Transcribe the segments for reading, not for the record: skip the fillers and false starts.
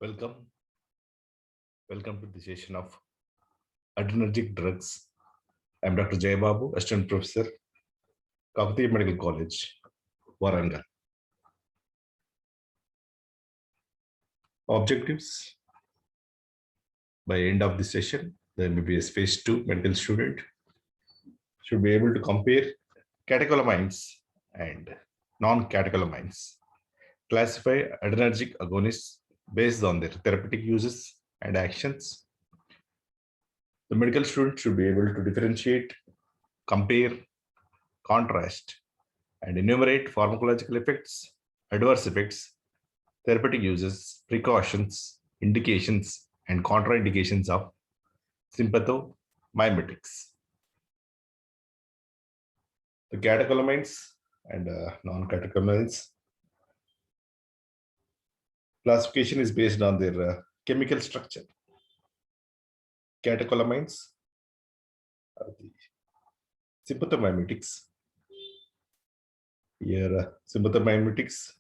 Welcome. Welcome to the session of adrenergic drugs. I'm Dr. Jayababu, Assistant Professor, Kakatiya Medical College, Warangal. Objectives. By end of the session, the MBBS Phase 2 medical student should be able to compare catecholamines and non-catecholamines, classify adrenergic agonists based on their therapeutic uses and actions. The medical student should be able to differentiate, compare, contrast, and enumerate pharmacological effects, adverse effects, therapeutic uses, precautions, indications, and contraindications of sympathomimetics. The catecholamines and non-catecholamines classification is based on their chemical structure. Catecholamines are the sympathomimetics. Here, sympathomimetics,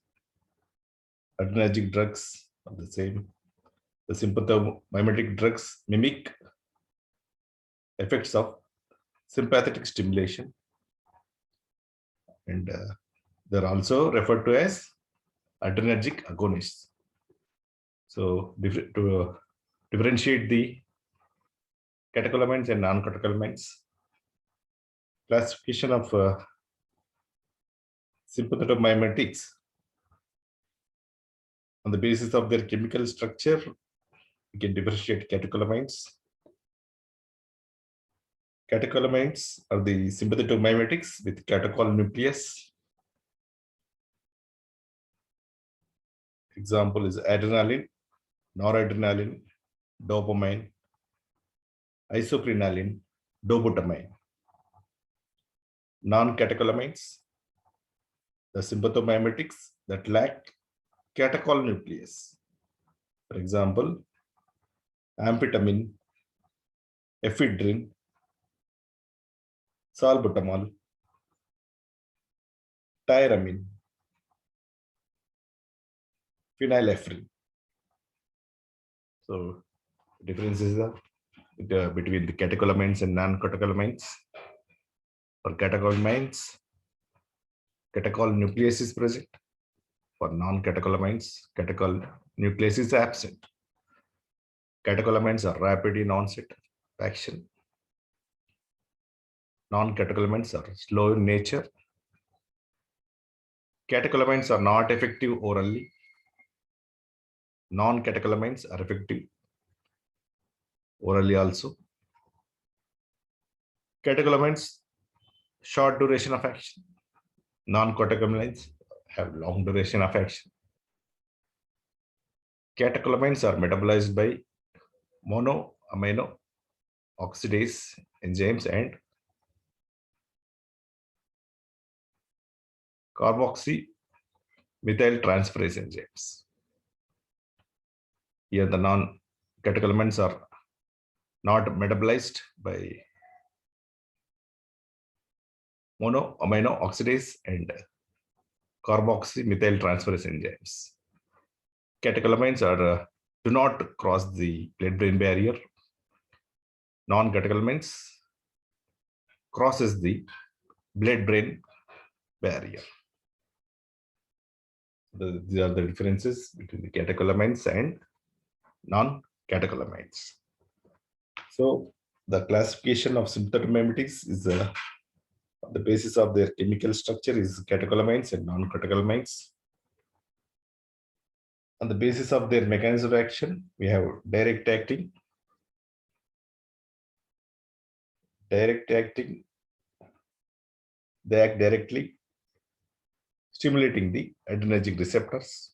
adrenergic drugs are the same. The sympathomimetic drugs mimic effects of sympathetic stimulation, and they're also referred to as adrenergic agonists. So to differentiate the catecholamines and non-catecholamines, classification of sympathomimetics on the basis of their chemical structure, we can differentiate catecholamines. Catecholamines are the sympathomimetics with catechol nucleus. Example is adrenaline, noradrenaline, dopamine, isoprenaline, dobutamine. Non-catecholamines, the sympathomimetics that lack catechol nucleus. For example, amphetamine, ephedrine, salbutamol, tyramine, phenylephrine. So, differences are between the catecholamines and non-catecholamines. For catecholamines, catechol nucleus is present. For non-catecholamines, catechol nucleus is absent. Catecholamines are rapid in onset of action. Non-catecholamines are slow in nature. Catecholamines are not effective orally. Non-catecholamines are effective orally also. Catecholamines, short duration of action. Non-catecholamines have long duration of action. Catecholamines are metabolized by monoamino oxidase enzymes and carboxymethyl transferase enzymes. Here the non-catecholamines are not metabolized by monoamino oxidase and carboxymethyl transferase enzymes. Catecholamines are do not cross the blood-brain barrier. Non-catecholamines crosses the blood-brain barrier. These are the differences between the catecholamines and non-catecholamines. So the classification of sympathomimetics is the basis of their chemical structure is catecholamines and non-catecholamines. On the basis of their mechanism of action, we have direct acting. Direct acting, they act directly, stimulating the adrenergic receptors.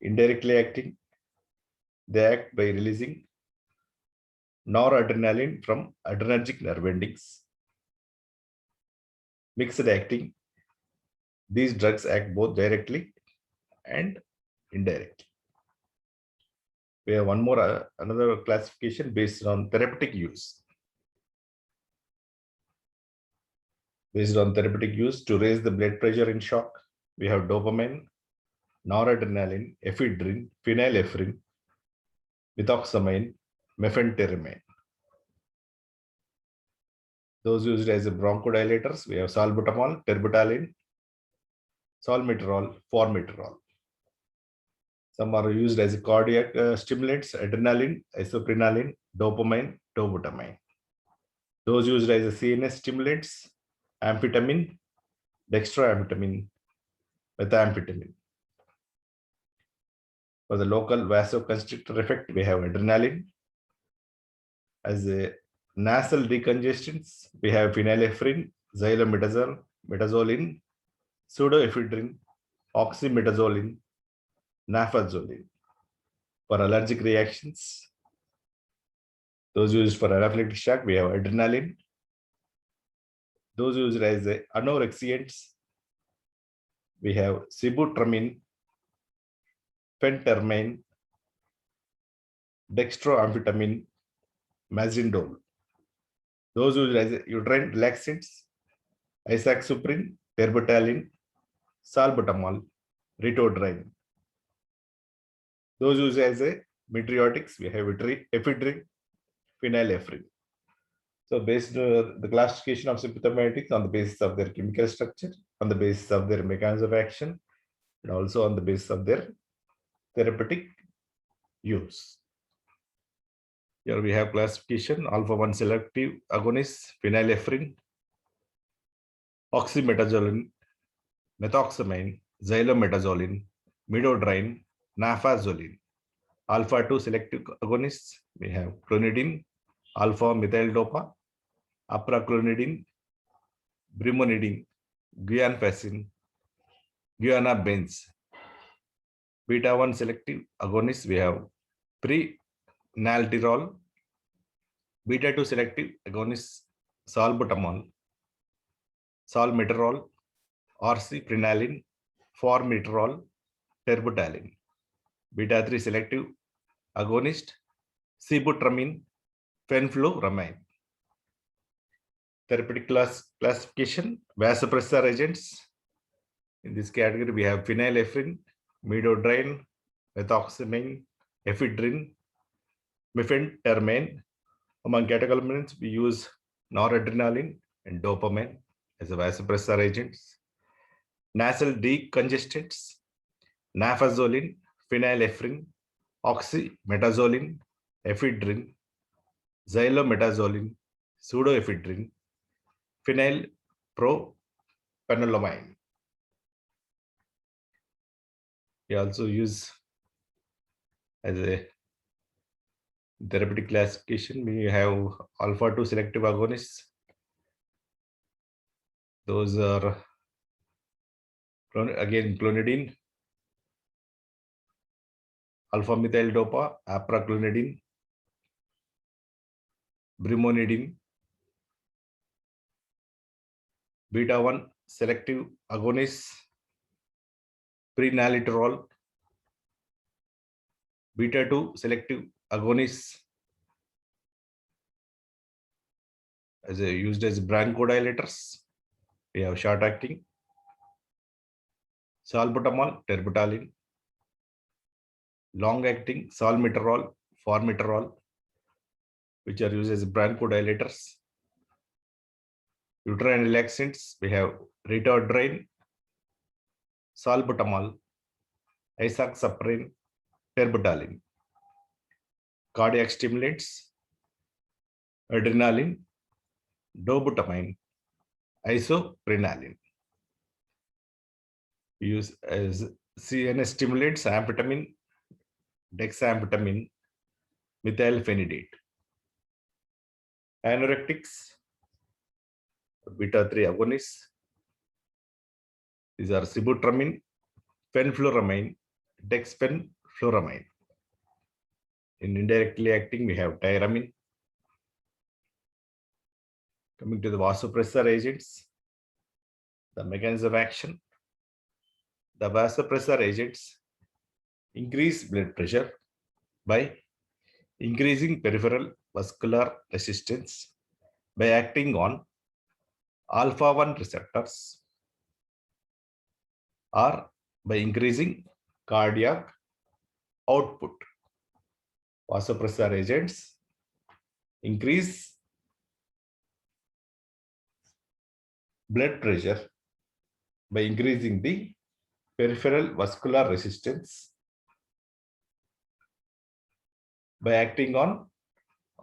Indirectly acting, they act by releasing noradrenaline from adrenergic nerve endings. Mixed acting, these drugs act both directly and indirectly. We have one more, another classification based on therapeutic use. Based on therapeutic use to raise the blood pressure in shock, we have dopamine, noradrenaline, ephedrine, phenylephrine, methoxamine, mephentermine. Those used as bronchodilators, we have salbutamol, terbutaline, salmeterol, formoterol. Some are used as cardiac stimulants, adrenaline, isoprenaline, dopamine, dobutamine. Those used as CNS stimulants, amphetamine, dextroamphetamine, methamphetamine. For the local vasoconstrictor effect, we have adrenaline. As a nasal decongestants, we have phenylephrine, xylometazoline, metazolin, pseudoephedrine, oxymetazoline, nafazoline. For allergic reactions, those used for anaphylactic shock, we have adrenaline. Those used as anorexiants, we have sibutramine, phentermine, dextroamphetamine, mazindole. Those used as uterine relaxants, isaxaprine, terbutaline, salbutamol, ritodrine. Those used as metriotics, we have ephedrine, phenylephrine. So based on the classification of sympathomimetics on the basis of their chemical structure, on the basis of their mechanism of action, and also on the basis of their therapeutic use. Here we have classification: alpha-1 selective agonist, phenylephrine, oxymetazoline, methoxamine, xylometazoline, midodrine, nafazoline. Alpha-2 selective agonists, we have clonidine, alpha-methyl-dopa, apraclonidine, brimonidine, guianfacine, guianabenz. Beta-1 selective agonists, we have prenaltirol. Beta-2 selective agonists, salbutamol, salmeterol, orciprenaline, formoterol, terbutaline. Beta-3 selective agonist, sibutramine, fenfluramine. Therapeutic classification: vasopressor agents. In this category, we have phenylephrine, midodrine, methoxamine, ephedrine, mephentermine. Among catecholamines, we use noradrenaline and dopamine as a vasopressor agents. Nasal decongestants: nafazoline, phenylephrine, oxymetazoline, ephedrine, xylometazoline, pseudoephedrine, phenylpropanolomine. We also use as a therapeutic classification, we have alpha-2 selective agonists. Those are again clonidine, alpha-methyl-dopa, apraclonidine, brimonidine. Beta-1 selective agonists, prenaliterol. Beta-2 selective agonists used as bronchodilators. We have short-acting salbutamol, terbutaline. Long-acting salmeterol, formoterol, which are used as bronchodilators. Uterine relaxants, we have ritodrine, salbutamol, isaxaprine, terbutaline. Cardiac stimulants, adrenaline, dobutamine, isoprenaline. We use as CNS stimulants, amphetamine, dexamphetamine, methylphenidate. Anorectics, beta-3 agonists. These are sibutramine, fenfluramine, dexfenfluramine. In indirectly acting, we have tyramine. Coming to the vasopressor agents, the mechanism of action. The vasopressor agents increase blood pressure by increasing peripheral vascular resistance by acting on alpha-1 receptors or by increasing cardiac output. Vasopressor agents increase blood pressure by increasing the peripheral vascular resistance by acting on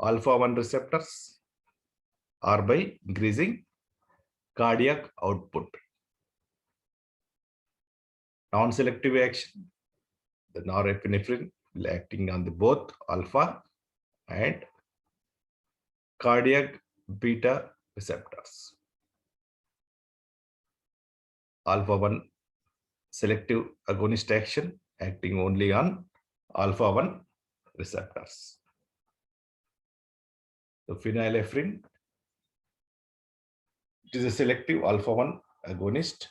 alpha 1 receptors or by increasing cardiac output. Non-selective action, the norepinephrine will acting on the both alpha and cardiac beta receptors. Alpha 1 selective agonist action acting only on alpha 1 receptors. The phenylephrine, it is a selective alpha 1 agonist,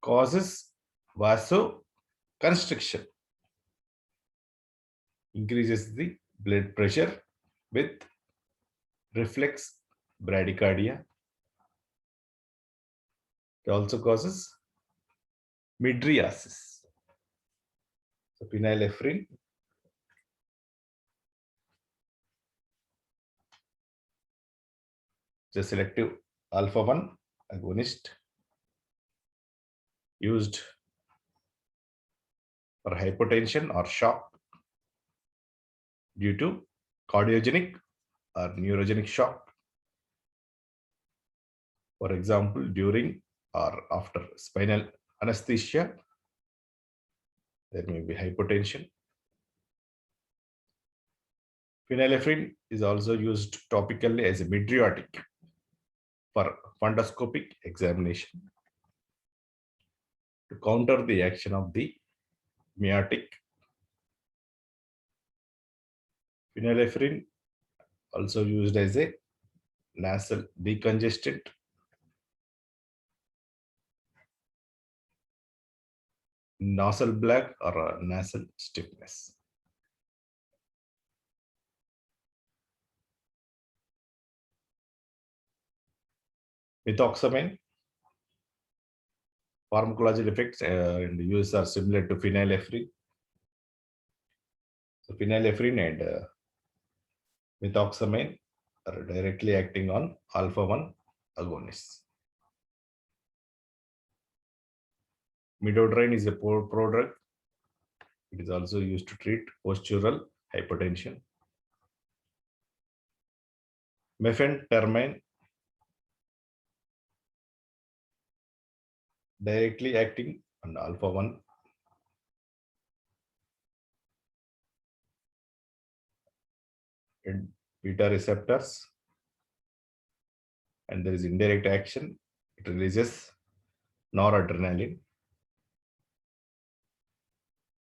causes vasoconstriction, increases the blood pressure with reflex bradycardia. It also causes mydriasis. So phenylephrine is a selective alpha 1 agonist used for hypotension or shock due to cardiogenic or neurogenic shock. For example, during or after spinal anesthesia, there may be hypotension. Phenylephrine is also used topically as a mydriatic for fundoscopic examination to counter the action of the miotic. Phenylephrine also used as a nasal decongestant nasal block or nasal stiffness. Methoxamine, pharmacological effects and use are similar to phenylephrine. So phenylephrine and methoxamine are directly acting on alpha 1 agonists. Midodrine is a prodrug. It is also used to treat postural hypertension. Mephentermine, directly acting on alpha 1 and beta receptors, and there is indirect action. It releases noradrenaline.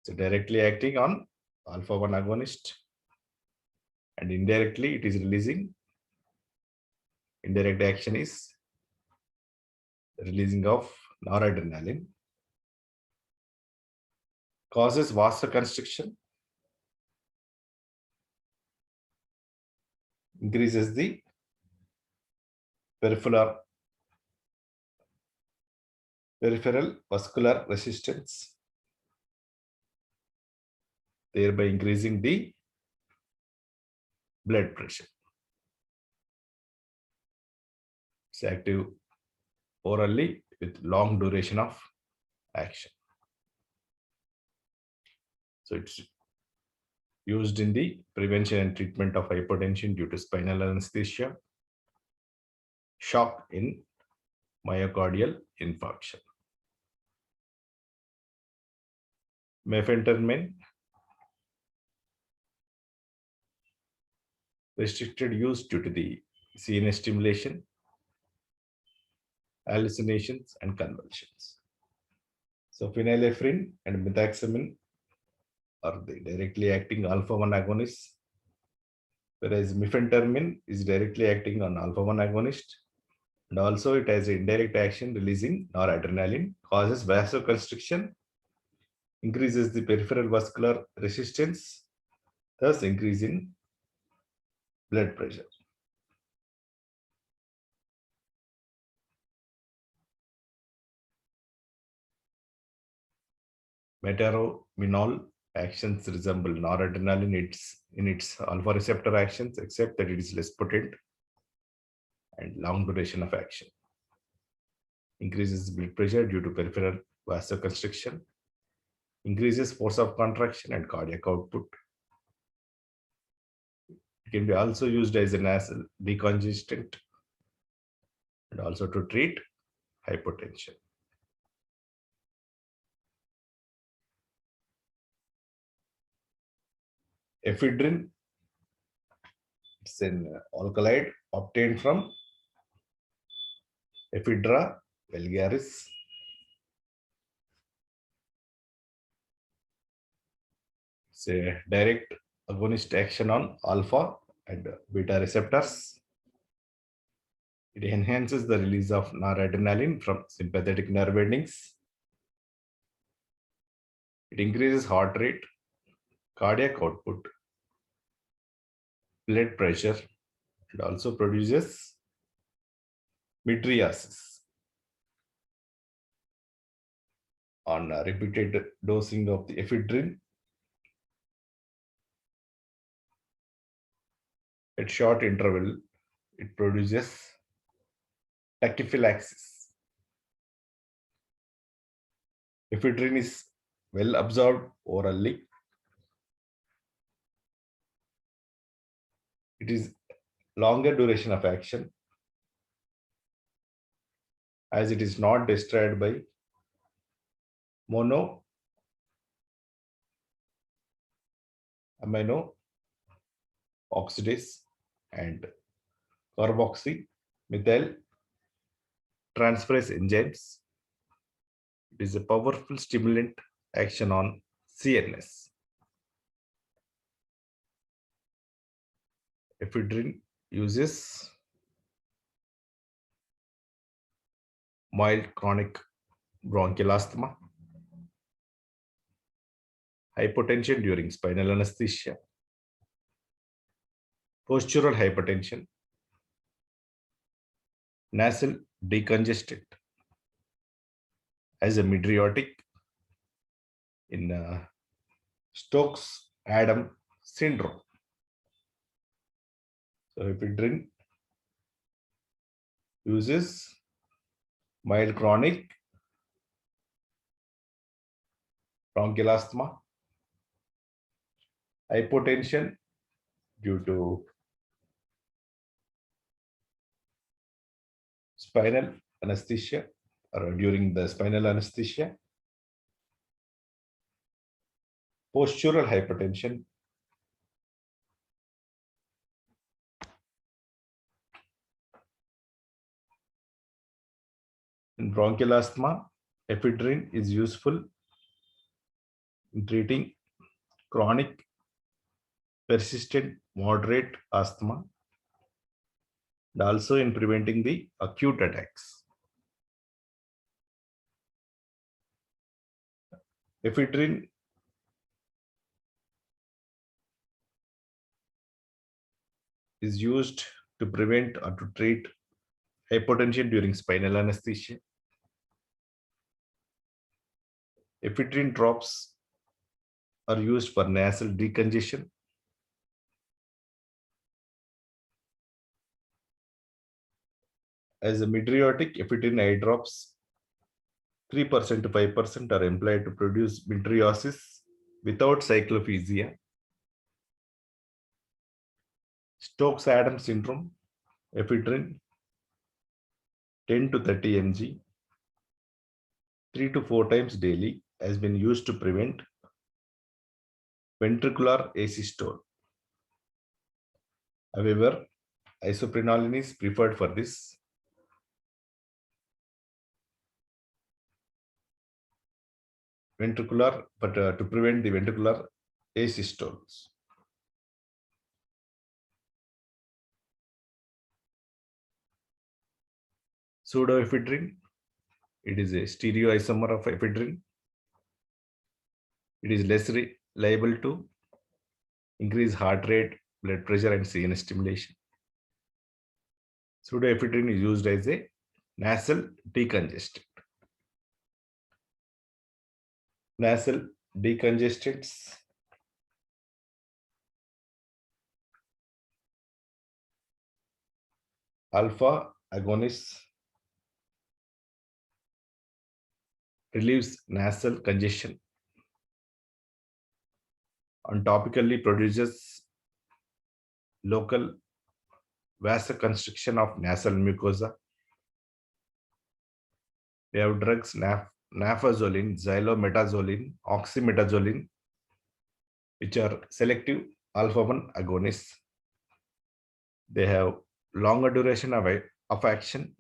So directly acting on alpha 1 agonist, and indirectly it is releasing, indirect action is releasing of noradrenaline, causes vasoconstriction, increases the peripheral vascular resistance, thereby increasing the blood pressure. It's active orally with long duration of action. So it's used in the prevention and treatment of hypertension due to spinal anesthesia, shock in myocardial infarction. Mephentermine, restricted use due to the CNS stimulation, hallucinations, and convulsions. So phenylephrine and methoxamine are the directly acting alpha 1 agonists, whereas mephentermine is directly acting on alpha 1 agonist, and also it has indirect action releasing noradrenaline, causes vasoconstriction, increases the peripheral vascular resistance, thus increasing blood pressure. Meterominol actions resemble noradrenaline in its alpha receptor actions, except that it is less potent and long duration of action. Increases blood pressure due to peripheral vasoconstriction, increases force of contraction and cardiac output. It can be also used as a nasal decongestant and also to treat hypotension. Ephedrine, it's an alkaloid obtained from Ephedra vulgaris. It's a direct agonist action on alpha and beta receptors. It enhances the release of noradrenaline from sympathetic nerve endings. It increases heart rate, cardiac output, blood pressure, and also produces mydriasis. On repeated dosing of the ephedrine, at short interval, it produces tachyphylaxis. Ephedrine is well absorbed orally. It is longer duration of action as it is not destroyed by mono amino oxidase and carboxy methyl transferase enzymes. It is a powerful stimulant action on CNS. Ephedrine uses mild chronic bronchial asthma, hypotension during spinal anesthesia, postural hypertension, nasal decongestant as a mydriatic in Stokes-Adam syndrome. So ephedrine uses mild chronic bronchial asthma, hypotension due to spinal anesthesia or during the spinal anesthesia, postural hypertension, in bronchial asthma. Ephedrine is useful in treating chronic persistent moderate asthma and also in preventing the acute attacks. Ephedrine is used to prevent or to treat hypotension during spinal anesthesia. Ephedrine drops are used for nasal decongestion. As a mydriatic, ephedrine eye drops 3% to 5% are employed to produce mydriasis without cyclophagia. Stokes-Adam syndrome, ephedrine 10 to 30 mg 3 to 4 times daily has been used to prevent ventricular asystole. However, isoprenaline is preferred for this. Ventricular, but to prevent the ventricular asystoles. Pseudoephedrine, it is a stereoisomer of ephedrine. It is less liable to increase heart rate, blood pressure, and CNS stimulation. Pseudoephedrine is used as a nasal decongestant. Nasal decongestants, alpha agonists, relieves nasal congestion, and topically produces local vasoconstriction of nasal mucosa. We have drugs nafazoline, xylometazoline, oxymetazoline, which are selective alpha-1 agonists. They have longer duration of action.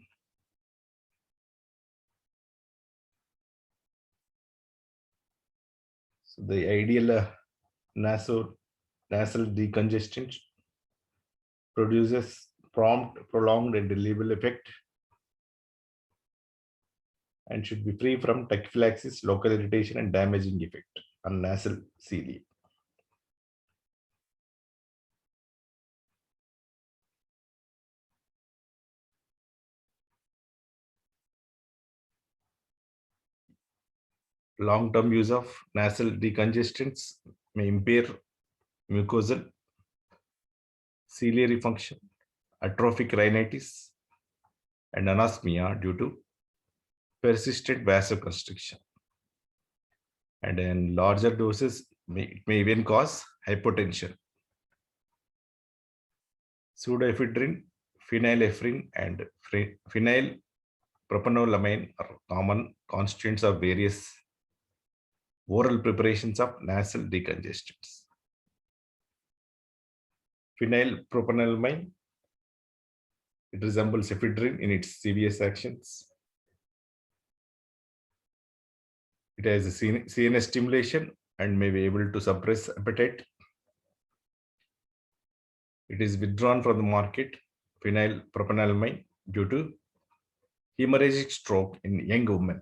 So the ideal nasal decongestant produces prompt, prolonged, and reliable effect, and should be free from tachyphylaxis, local irritation, and damaging effect on nasal cilia. Long-term use of nasal decongestants may impair mucosal ciliary function, atrophic rhinitis, and anosmia due to persistent vasoconstriction. And in larger doses, it may even cause hypotension. Pseudoephedrine, phenylephrine, and phenylpropanolamine are common constituents of various oral preparations of nasal decongestants. Phenylpropanolamine, it resembles ephedrine in its CVS actions. It has a CNS stimulation and may be able to suppress appetite. It is withdrawn from the market, phenylpropanolamine, due to hemorrhagic stroke in young women.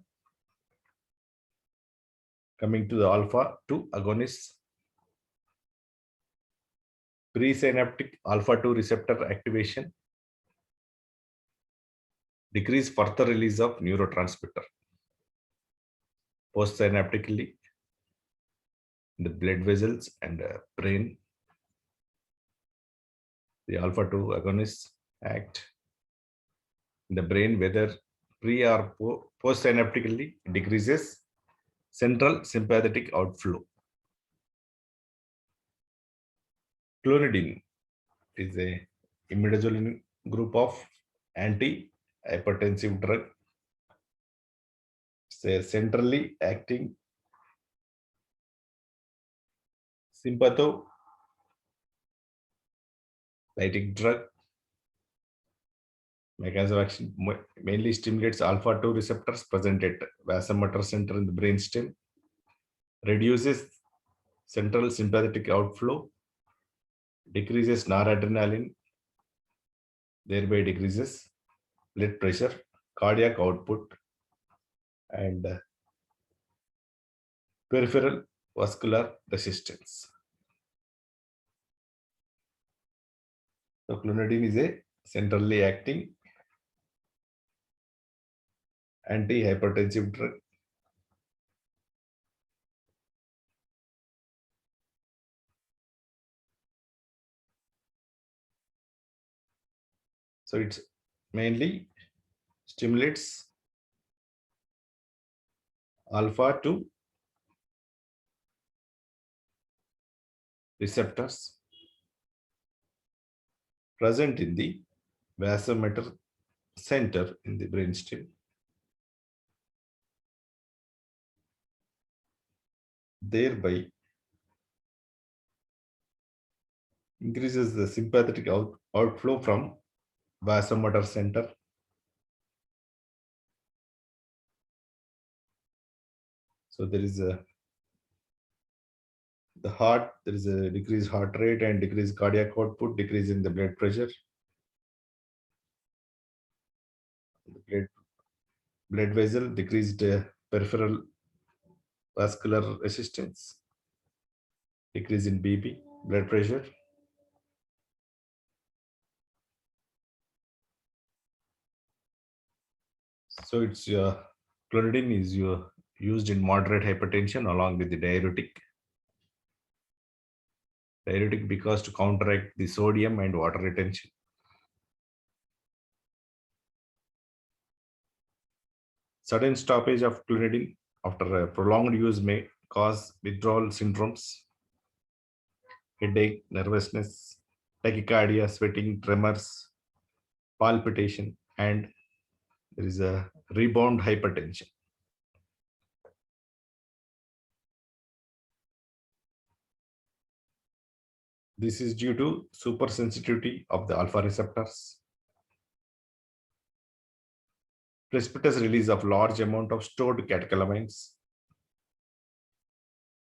Coming to the alpha-2 agonists, presynaptic alpha-2 receptor activation decrease further release of neurotransmitter. Postsynaptically, the blood vessels and brain, the alpha-2 agonists act in the brain, whether pre or postsynaptically, decreases central sympathetic outflow. Clonidine is a imidazoline group of anti-hypertensive drug. It's a centrally acting sympatholytic drug. Mechanism of action mainly stimulates alpha-2 receptors present at vasomotor center in the brainstem, reduces central sympathetic outflow, decreases noradrenaline, thereby decreases blood pressure, cardiac output, and peripheral vascular resistance. So clonidine is a centrally acting anti-hypertensive drug. So it mainly stimulates alpha-2 receptors present in the vasomotor center in the brainstem. Thereby increases the sympathetic outflow from vasomotor center. So there is the heart, there is a decreased heart rate and decreased cardiac output, decrease in the blood pressure. The blood vessel, decreased peripheral vascular resistance, decrease in BP, blood pressure. So it's clonidine is your used in moderate hypertension along with the diuretic. Diuretic because to counteract the sodium and water retention. Sudden stoppage of clonidine after a prolonged use may cause withdrawal syndromes, headache, nervousness, tachycardia, sweating, tremors, palpitation, and there is a rebound hypertension. This is due to supersensitivity of the alpha receptors, precipitous release of large amount of stored catecholamines,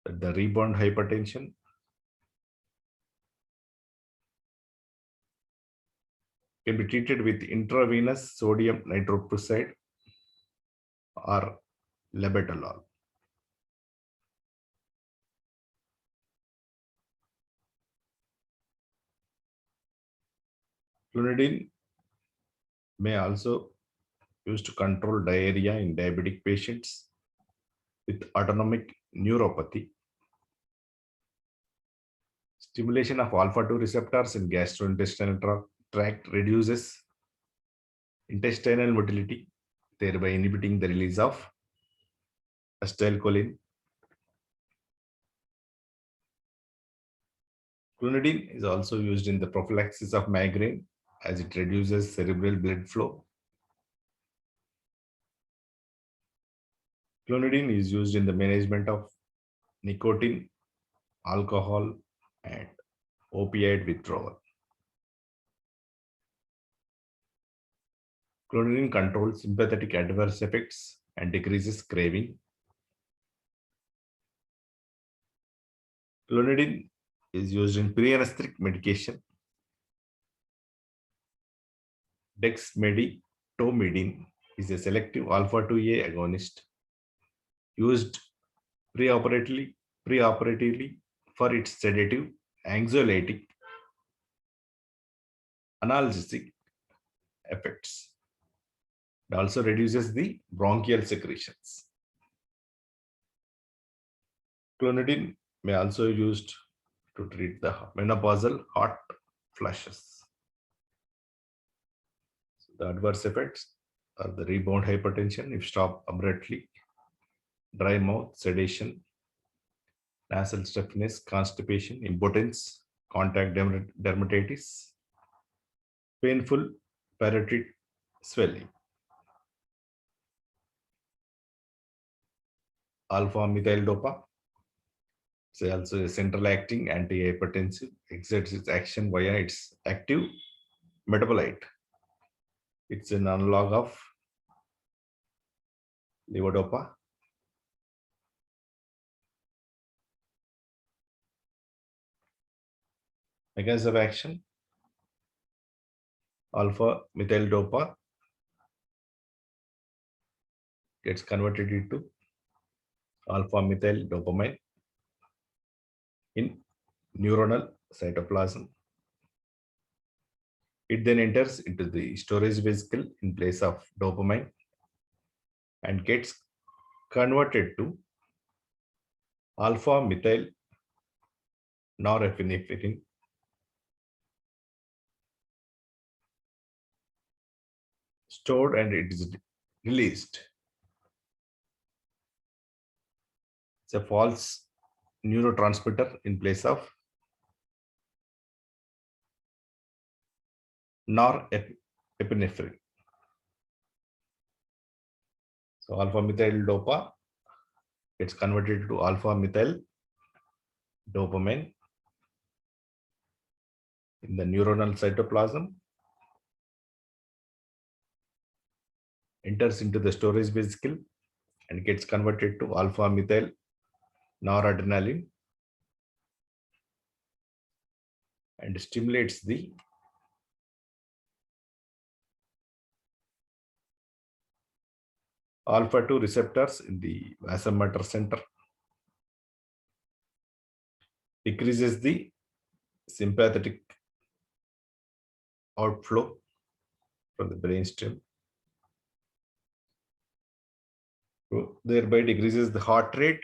the rebound hypertension, can be treated with intravenous sodium nitroprusside or labetalol. Clonidine may also used to control diarrhea in diabetic patients with autonomic neuropathy. Stimulation of alpha-2 receptors in gastrointestinal tract reduces intestinal motility, thereby inhibiting the release of acetylcholine. Clonidine is also used in the prophylaxis of migraine as it reduces cerebral blood flow. Clonidine is used in the management of nicotine, alcohol, and opioid withdrawal. Clonidine controls sympathetic adverse effects and decreases craving. Clonidine is used in pre-anesthetic medication. Dexmedetomidine is a selective alpha-2A agonist used preoperatively for its sedative, anxiolytic, analgesic effects. It also reduces the bronchial secretions. Clonidine may also be used to treat the menopausal hot flushes. So the adverse effects are the rebound hypertension if stopped abruptly, dry mouth, sedation, nasal stiffness, constipation, impotence, contact dermatitis, painful parotid swelling. Alpha methyl dopa is also a central acting antihypertensive, exerts its action via its active metabolite. It's an analog of levodopa. Mechanism of action: alpha methyl dopa gets converted into alpha methyl dopamine in neuronal cytoplasm. It then enters into the storage vesicle in place of dopamine and gets converted to alpha methyl norepinephrine, stored, and it is released. It's a false neurotransmitter in place of norepinephrine. So alpha methyl dopa gets converted to alpha methyl dopamine in the neuronal cytoplasm, enters into the storage vesicle and gets converted to alpha methyl noradrenaline and stimulates the alpha-2 receptors in the vasomotor center, decreases the sympathetic outflow from the brainstem, So thereby decreases the heart rate,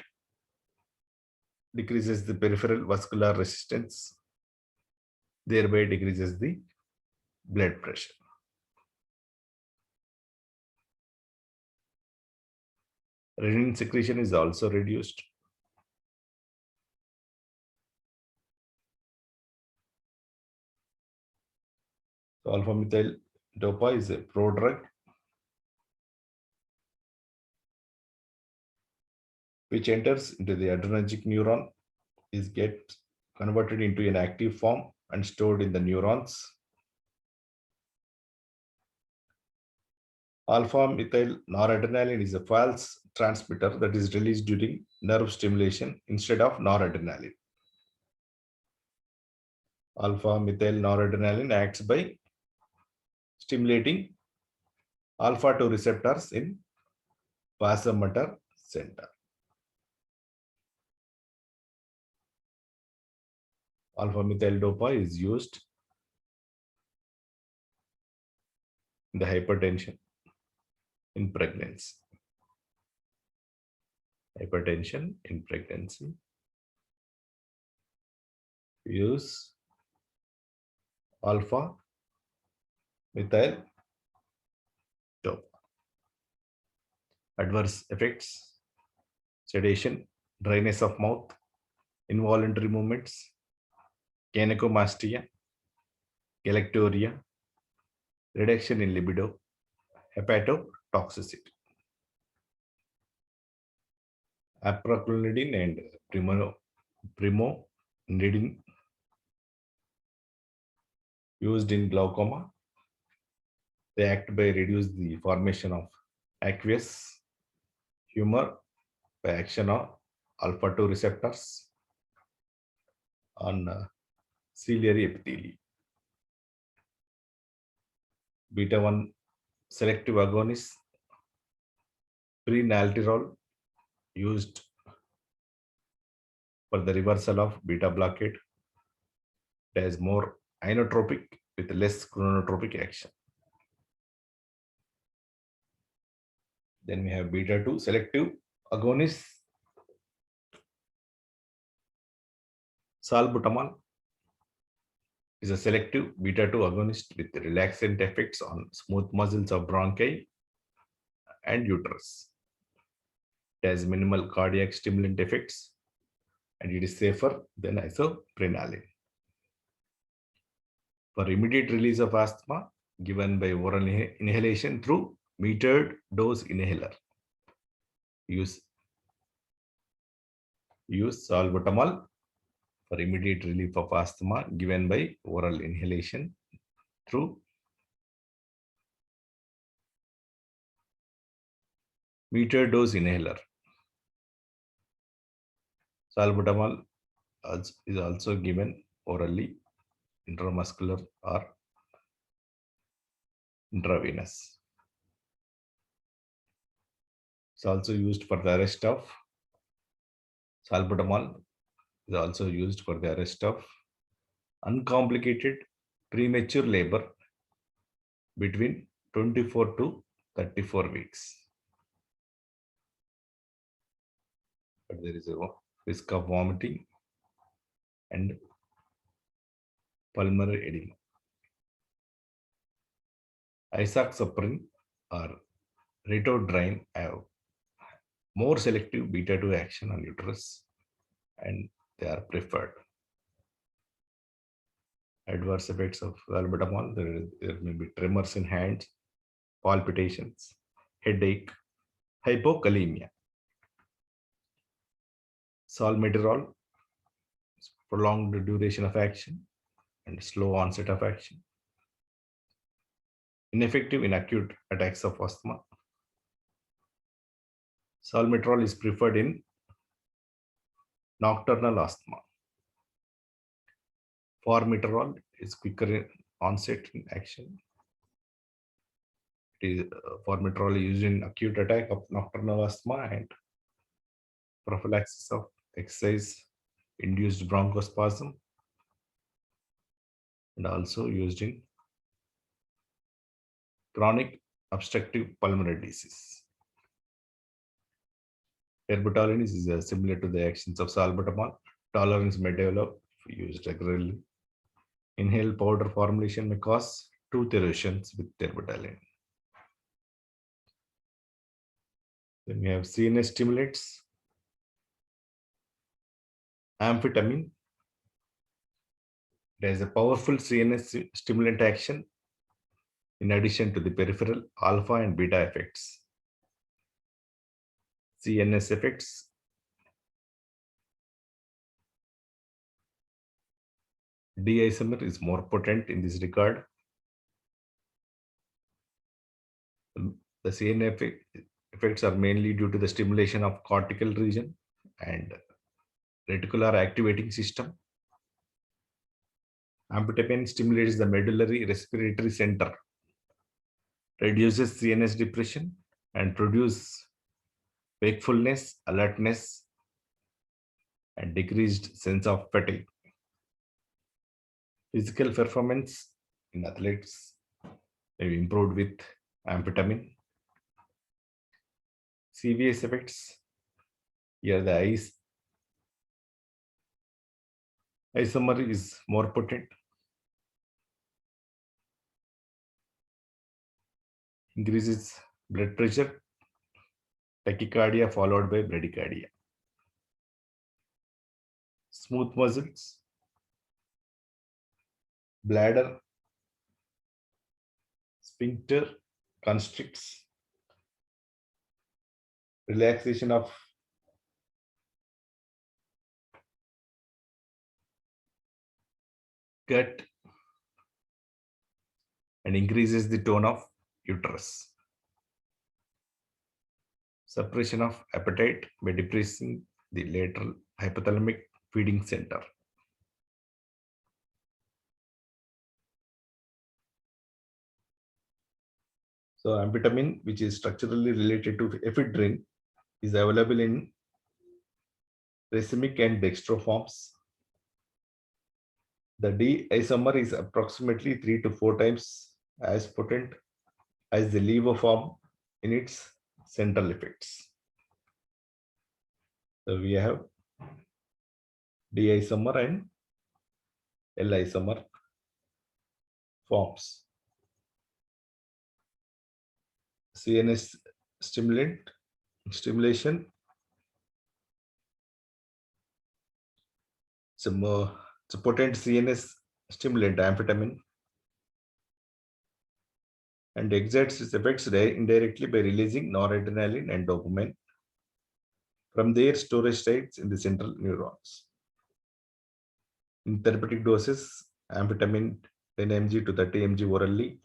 decreases the peripheral vascular resistance, thereby decreases the blood pressure. Renin secretion is also reduced. So alpha methyl dopa is a prodrug which enters into the adrenergic neuron, is gets converted into an active form and stored in the neurons. Alpha methyl noradrenaline is a false transmitter that is released during nerve stimulation instead of noradrenaline. Alpha methyl noradrenaline acts by stimulating alpha 2 receptors in vasomotor center. Alpha methyl dopa is used in the hypertension in pregnancy. Hypertension in pregnancy. Use alpha methyl dopa. Adverse effects: sedation, dryness of mouth, involuntary movements, gynecomastia, galactorrhea, reduction in libido, hepatotoxicity. Apraclonidine and primordiline used in glaucoma. They act by reduce the formation of aqueous humor by action of alpha 2 receptors on ciliary epithelium. Beta 1 selective agonist, prenaltirol, used for the reversal of beta blockade. It has more inotropic with less chronotropic action. Then we have beta 2 selective agonist, salbutamol is a selective beta 2 agonist with relaxant effects on smooth muscles of bronchi and uterus. It has minimal cardiac stimulant effects and it is safer than isoprenaline. For immediate release of asthma, given by oral inhalation through metered dose inhaler. Use salbutamol for immediate relief of asthma given by oral inhalation through metered dose inhaler. Salbutamol is also given orally, intramuscular or intravenous. It's also used for the arrest of salbutamol is also used for the arrest of uncomplicated premature labor between 24 to 34 weeks. But there is a risk of vomiting and pulmonary edema. Isoxaprine or ritodrine have more selective beta 2 action on uterus and they are preferred. Adverse effects of salbutamol, there may be tremors in hands, palpitations, headache, hypokalemia. Salmeterol, prolonged duration of action and slow onset of action. Ineffective in acute attacks of asthma. Salmeterol is preferred in nocturnal asthma. Formoterol is quicker in onset in action. It is formoterol used in acute attack of nocturnal asthma and prophylaxis of exercise-induced bronchospasm, and also used in chronic obstructive pulmonary disease. Terbutaline is similar to the actions of salbutamol. Tolerance may develop if used regularly. Inhaled powder formulation may cause tooth erosions with terbutaline. Then we have CNS stimulants. Amphetamine. It has a powerful CNS stimulant action in addition to the peripheral alpha and beta effects. CNS effects. D-isomer is more potent in this regard. The CNS effects are mainly due to the stimulation of cortical region and reticular activating system. Amphetamine stimulates the medullary respiratory center, reduces CNS depression, and produce wakefulness, alertness, and decreased sense of fatigue. Physical performance in athletes may be improved with amphetamine. CVS effects. Here the isomer is more potent. Increases blood pressure, tachycardia followed by bradycardia. Smooth muscles, bladder sphincter constricts, relaxation of gut, and increases the tone of uterus. Suppression of appetite by depressing the lateral hypothalamic feeding center. So amphetamine, which is structurally related to ephedrine, is available in racemic and dextro forms. The D-isomer is approximately 3 to 4 times as potent as the levo form in its central effects. So we have D-isomer and L-isomer forms. CNS stimulation. It's a potent CNS stimulant, amphetamine, and exerts its effects indirectly by releasing noradrenaline and dopamine from their storage sites in the central neurons. In therapeutic doses, amphetamine 10 mg to 30 mg orally.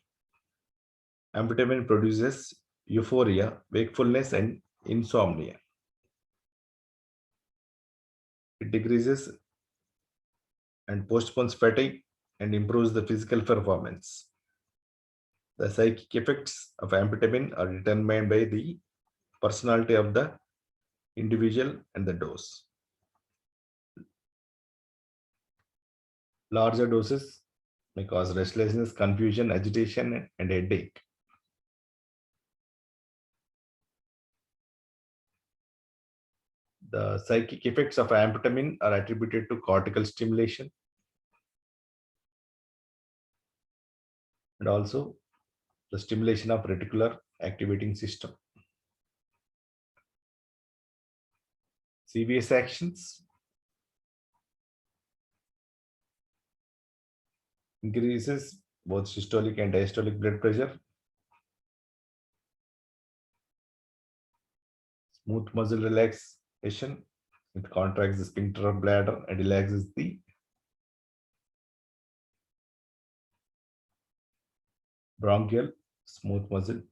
Amphetamine produces euphoria, wakefulness, and insomnia. It decreases and postpones fatigue and improves the physical performance. The psychic effects of amphetamine are determined by the personality of the individual and the dose. Larger doses may cause restlessness, confusion, agitation, and headache. The psychic effects of amphetamine are attributed to cortical stimulation and also the stimulation of reticular activating system. CVS actions. Increases both systolic and diastolic blood pressure. Smooth muscle relaxation. It contracts the sphincter of bladder and relaxes the bronchial smooth muscle.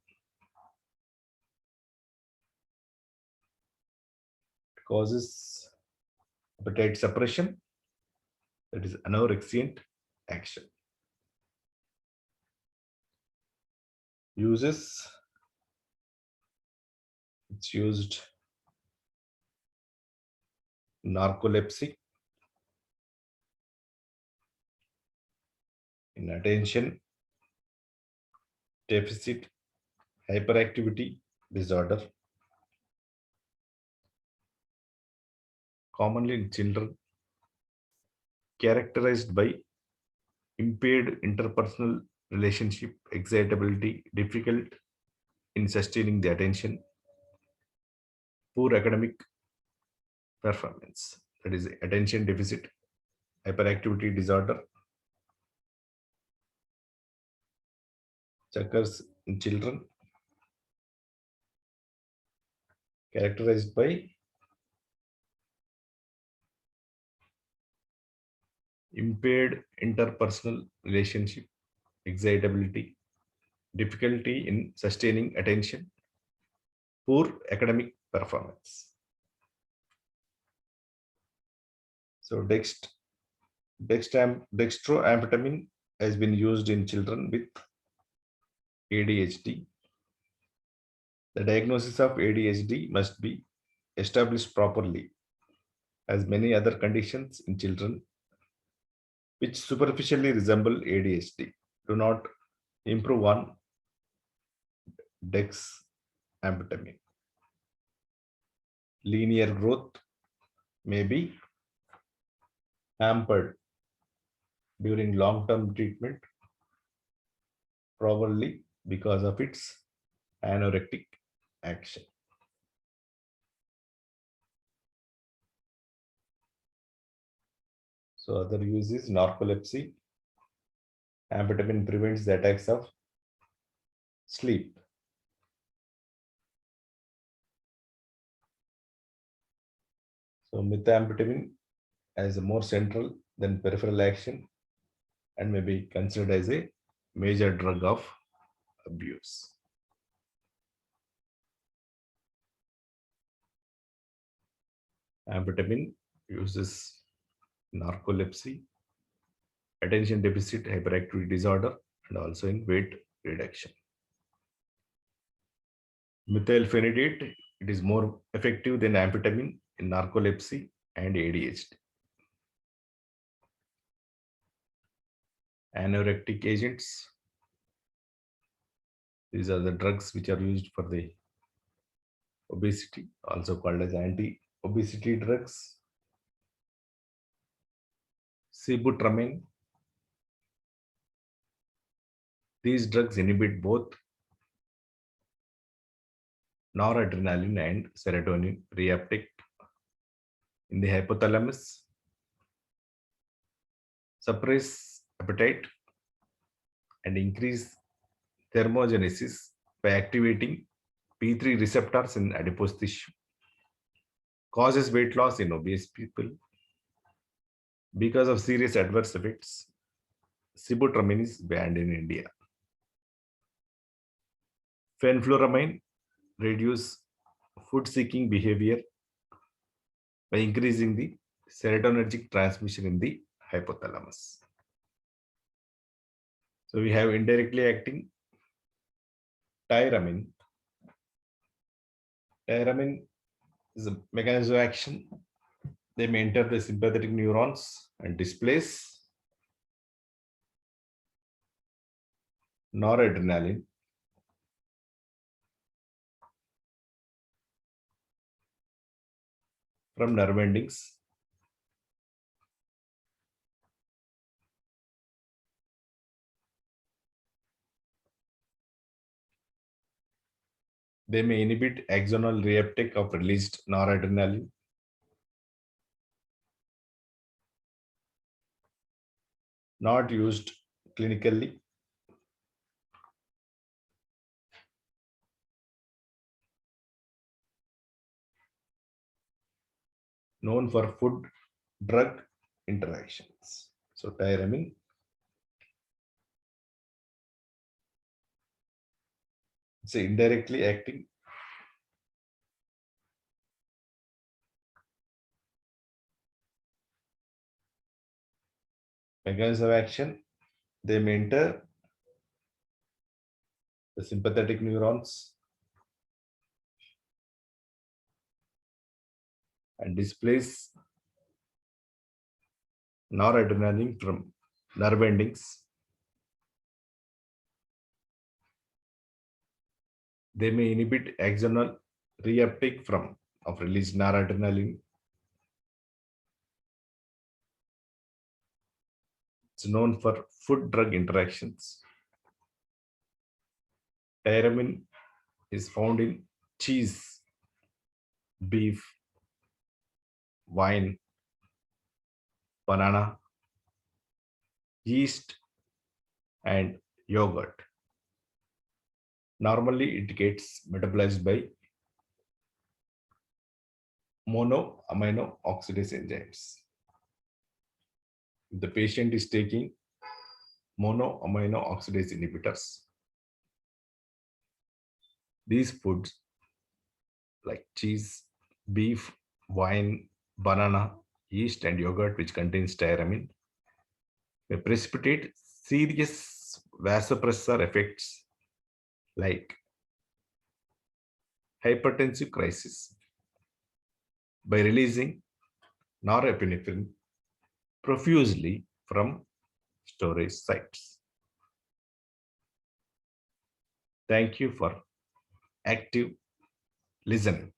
It causes appetite suppression, that is anorexient action. Uses. It's used in narcolepsy, in attention deficit hyperactivity disorder, commonly in children, characterized by impaired interpersonal relationship, excitability, difficult in sustaining the attention, poor academic performance. That is attention deficit hyperactivity disorder occurs in children, characterized by impaired interpersonal relationship, excitability, difficulty in sustaining attention, poor academic performance. So dextroamphetamine has been used in children with ADHD. The diagnosis of ADHD must be established properly, as many other conditions in children which superficially resemble ADHD do not improve on dexamphetamine. Linear growth may be hampered during long-term treatment, probably because of its anorectic action. So other use is narcolepsy. Amphetamine prevents the attacks of sleep. So methamphetamine has a more central than peripheral action and may be considered as a major drug of abuse. Amphetamine uses narcolepsy, attention deficit hyperactivity disorder, and also in weight reduction. Methylphenidate, it is more effective than amphetamine in narcolepsy and ADHD. Anorectic agents, these are the drugs which are used for the obesity, also called as anti-obesity drugs. Sibutramine, these drugs inhibit both noradrenaline and serotonin reuptake in the hypothalamus, suppress appetite, and increase thermogenesis by activating P3 receptors in adipose tissue. Causes weight loss in obese people. Because of serious adverse effects, sibutramine is banned in India. Fenfluramine reduce food-seeking behavior by increasing the serotonergic transmission in the hypothalamus. So we have indirectly acting tyramine. Tyramine is a mechanism of action. They may enter the sympathetic neurons and displace noradrenaline from nerve endings. They may inhibit axonal reuptake of released noradrenaline. Not used clinically. Known for food-drug interactions. So tyramine it's indirectly acting mechanism of action. They may enter the sympathetic neurons and displace noradrenaline from nerve endings. They may inhibit axonal reuptake of released noradrenaline. It's known for food-drug interactions. Tyramine is found in cheese, beef, wine, banana, yeast, and yogurt. Normally, it gets metabolized by monoamino oxidase enzymes. If the patient is taking monoamino oxidase inhibitors, these foods like cheese, beef, wine, banana, yeast, and yogurt, which contains tyramine, may precipitate serious vasopressor effects like hypertensive crisis by releasing norepinephrine profusely from storage sites. Thank you for active listening.